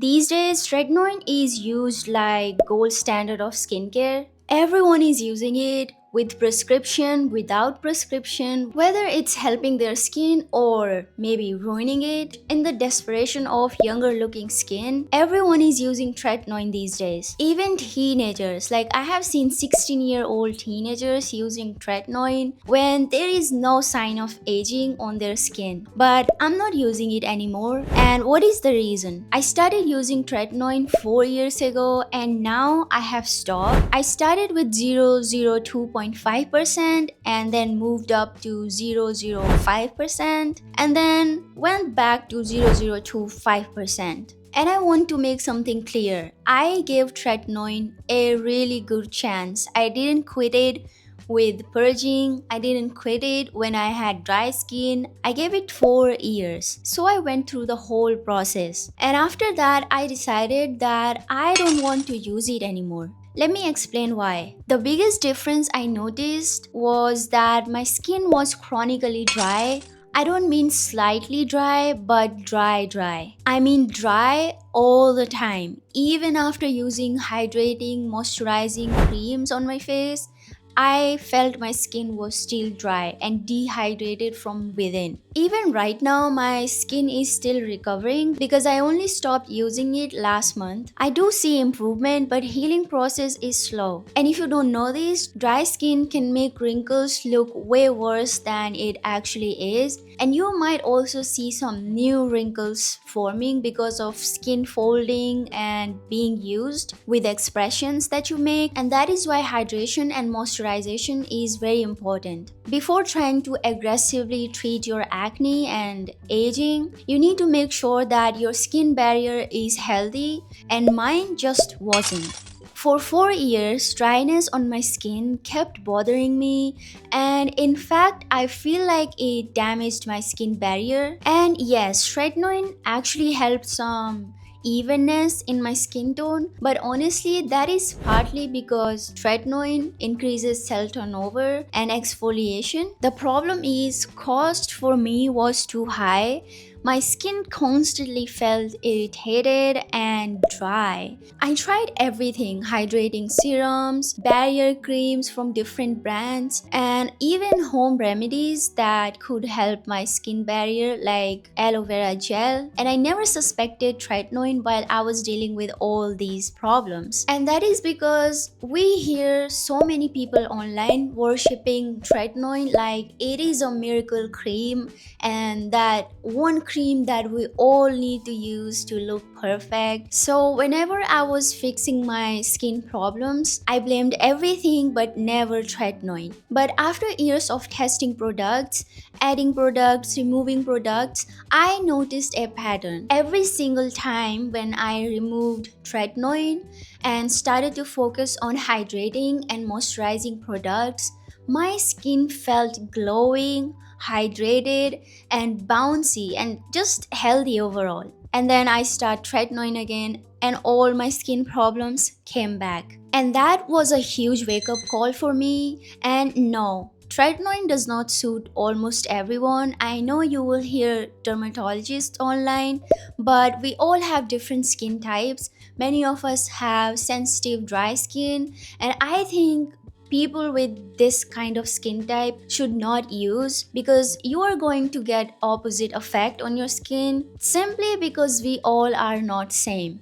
These days, tretinoin is used like gold standard of skincare. Everyone is using it with prescription, without prescription, whether it's helping their skin or maybe ruining it. In the desperation of younger looking skin, everyone is using tretinoin these days. Even teenagers, like I have seen 16-year-old teenagers using tretinoin when there is no sign of aging on their skin. But I'm not using it anymore. And what is the reason? I started using tretinoin 4 years ago and now I have stopped. I started with 0.5% and then moved up to 0.05% and then went back to 0.025%. And I want to make something clear. I gave tretinoin a really good chance. I didn't quit it with purging. I didn't quit it when I had dry skin. I gave it 4 years. So I went through the whole process. And after that, I decided that I don't want to use it anymore. Let me explain why. The biggest difference I noticed was that my skin was chronically dry. I don't mean slightly dry, but dry. I mean dry all the time. Even after using hydrating, moisturizing creams on my face, I felt my skin was still dry and dehydrated from within. Even right now, my skin is still recovering because I only stopped using it last month. I do see improvement, but healing process is slow. And if you don't know this, dry skin can make wrinkles look way worse than it actually is. And you might also see some new wrinkles forming because of skin folding and being used with expressions that you make. And that is why hydration and moisturization is very important. Before trying to aggressively treat your acne and aging, you need to make sure that your skin barrier is healthy, and mine just wasn't. For 4 years, dryness on my skin kept bothering me, and in fact, I feel like it damaged my skin barrier. And yes, tretinoin actually helped some evenness in my skin tone, but honestly, that is partly because tretinoin increases cell turnover and exfoliation. The problem is, cost for me was too high. My skin constantly felt irritated and dry. I tried everything: hydrating serums, barrier creams from different brands, and even home remedies that could help my skin barrier like aloe vera gel. And I never suspected tretinoin while I was dealing with all these problems. And that is because we hear so many people online worshipping tretinoin like it is a miracle cream and that one cream that we all need to use to look perfect. So whenever I was fixing my skin problems, I blamed everything but never tretinoin. But after years of testing products, adding products, removing products, I noticed a pattern. Every single time when I removed tretinoin and started to focus on hydrating and moisturizing products, my skin felt glowing, hydrated, and bouncy and just healthy overall. And then I start tretinoin again and all my skin problems came back. And that was a huge wake-up call for me. And no, tretinoin does not suit almost everyone. I know you will hear dermatologists online, but we all have different skin types. Many of us have sensitive dry skin, and I think people with this kind of skin type should not use because you are going to get opposite effect on your skin simply because we all are not same.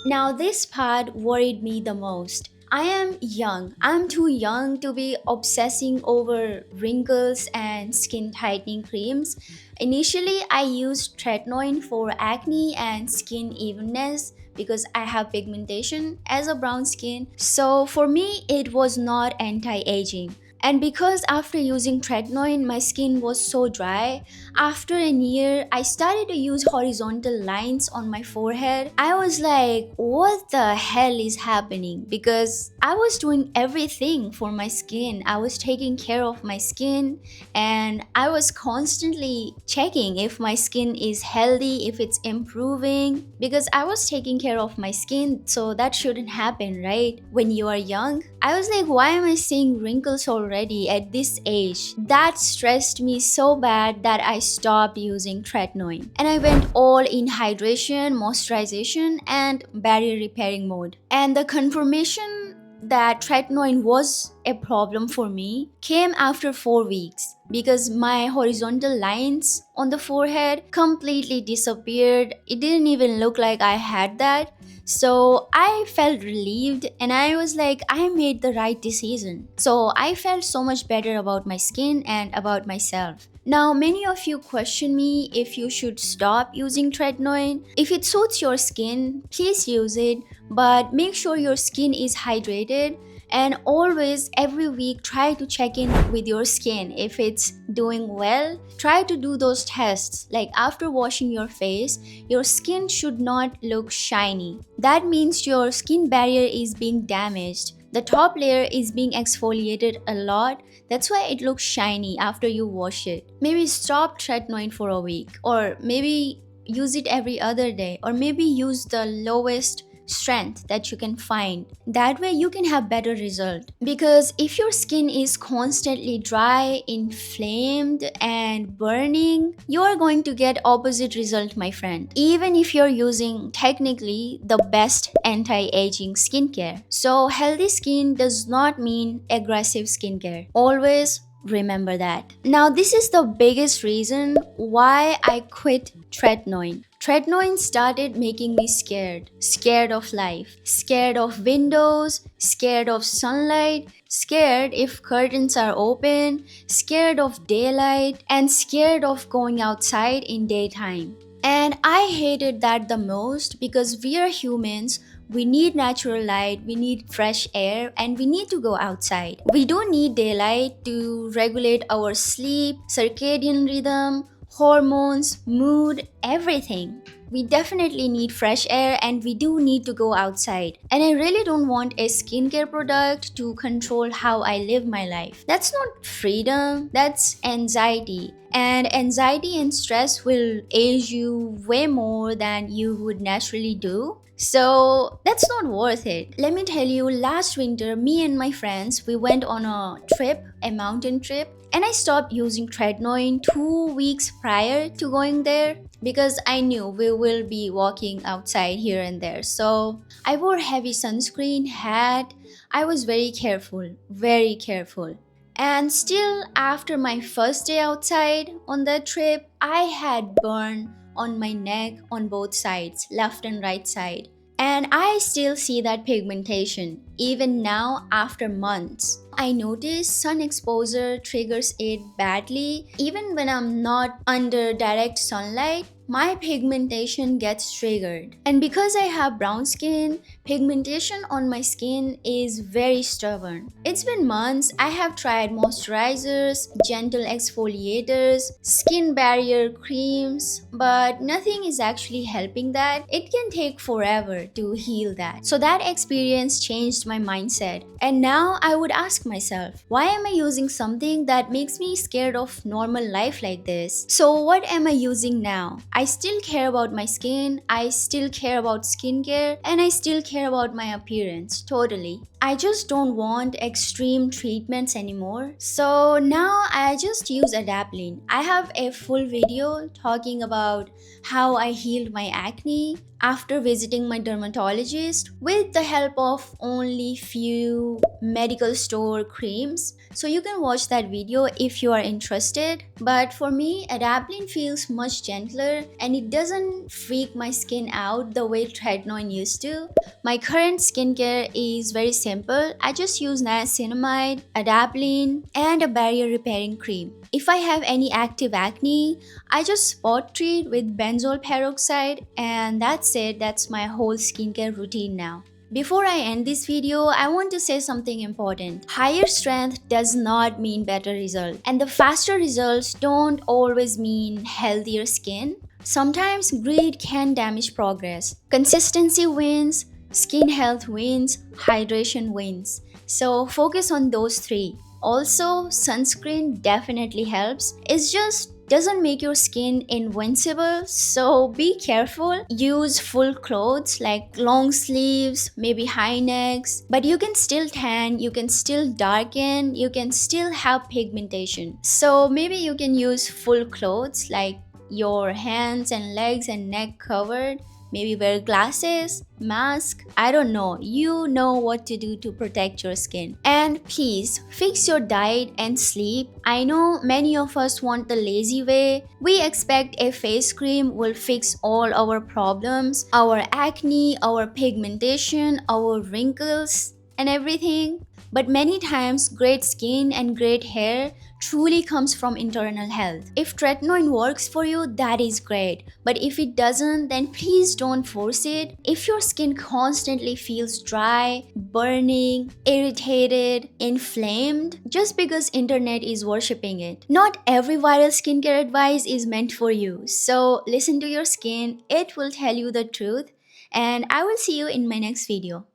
Now this part worried me the most. I am young. I'm too young to be obsessing over wrinkles and skin tightening creams. Initially, I used tretinoin for acne and skin evenness because I have pigmentation as a brown skin. So for me, it was not anti-aging. And because after using tretinoin, my skin was so dry, after a year, I started to use horizontal lines on my forehead. I was like, what the hell is happening? Because I was doing everything for my skin. I was taking care of my skin and I was constantly checking if my skin is healthy, if it's improving, because I was taking care of my skin. So that shouldn't happen, right? When you are young. I was like, why am I seeing wrinkles already at this age? That stressed me so bad that I stopped using tretinoin. And I went all in hydration, moisturization, and barrier repairing mode. And the confirmation that tretinoin was a problem for me came after 4 weeks because my horizontal lines on the forehead completely disappeared. It didn't even look like I had that. So I felt relieved and I was like, I made the right decision. So I felt so much better about my skin and about myself. Now, many of you question me if you should stop using tretinoin. If it suits your skin, please use it, but make sure your skin is hydrated and always every week try to check in with your skin. If it's doing well, try to do those tests. Like after washing your face, your skin should not look shiny. That means your skin barrier is being damaged. The top layer is being exfoliated a lot. That's why it looks shiny after you wash it. Maybe stop tretinoin for a week, or maybe use it every other day, or maybe use the lowest strength that you can find. That way you can have better result, because if your skin is constantly dry, inflamed and burning, you are going to get opposite result, my friend, even if you're using technically the best anti-aging skincare. So healthy skin does not mean aggressive skincare. Always remember that. Now, this is the biggest reason why I quit tretinoin. Tretinoin started making me scared. Scared of life. Scared of windows. Scared of sunlight. Scared if curtains are open. Scared of daylight. And scared of going outside in daytime. And I hated that the most because we are humans. We need natural light, we need fresh air, and we need to go outside. We don't need daylight to regulate our sleep, circadian rhythm, hormones, mood, everything. We definitely need fresh air and we do need to go outside. And I really don't want a skincare product to control how I live my life. That's not freedom, that's anxiety. And anxiety and stress will age you way more than you would naturally do. So that's not worth it. Let me tell you, last winter, me and my friends, we went on a mountain trip, and I stopped using tretinoin 2 weeks prior to going there because I knew we will be walking outside here and there. So I wore heavy sunscreen, hat. I was very careful, very careful. And still, after my first day outside on that trip, I had burn on my neck on both sides, left and right side. And I still see that pigmentation, even now after months. I notice sun exposure triggers it badly. Even when I'm not under direct sunlight, my pigmentation gets triggered. And because I have brown skin, pigmentation on my skin is very stubborn. It's been months. I have tried moisturizers, gentle exfoliators, skin barrier creams, but nothing is actually helping that. It can take forever to heal that. So that experience changed my mindset. And now I would ask myself, why am I using something that makes me scared of normal life like this? So what am I using now? I still care about my skin, I still care about skincare, and I still care about my appearance, totally. I just don't want extreme treatments anymore. So now I just use adapalene. I have a full video talking about how I healed my acne after visiting my dermatologist with the help of only few medical store creams. So you can watch that video if you are interested. But for me, adapalene feels much gentler and it doesn't freak my skin out the way tretinoin used to. My current skincare is very simple. I just use niacinamide, adapalene, and a barrier repairing cream. If I have any active acne, I just spot treat with benzoyl peroxide, and that's it. That's my whole skincare routine now. Before I end this video, I want to say something important. Higher strength does not mean better result, and the faster results don't always mean healthier skin. Sometimes greed can damage progress. Consistency wins, skin health wins, hydration wins. So focus on those three. Also, sunscreen definitely helps. It's just doesn't make your skin invincible, so be careful. Use full clothes like long sleeves, maybe high necks, but you can still tan, you can still darken, you can still have pigmentation. So maybe you can use full clothes like your hands and legs and neck covered. Maybe wear glasses, mask, I don't know. You know what to do to protect your skin. And please fix your diet and sleep. I know many of us want the lazy way. We expect a face cream will fix all our problems, our acne, our pigmentation, our wrinkles, and everything. But many times, great skin and great hair truly comes from internal health. If tretinoin works for you, that is great. But if it doesn't, then please don't force it. If your skin constantly feels dry, burning, irritated, inflamed, just because internet is worshipping it. Not every viral skincare advice is meant for you. So listen to your skin, it will tell you the truth. And I will see you in my next video.